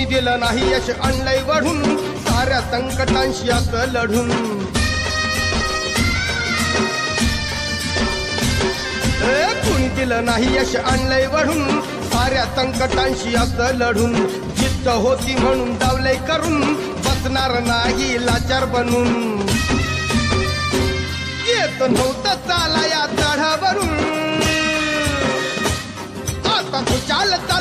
कुणी दिलं नाही यश आणलंय वढून साऱ्या संकटांशी असं लढून कुणी दिलं नाही यश आणलंय वढून साऱ्या संकटांशी असं लढून जिद्द होती म्हणून डावलंय करून बसणार नाही लाचार बनून येत नव्हतं चाला या चढावरून आता तू चालत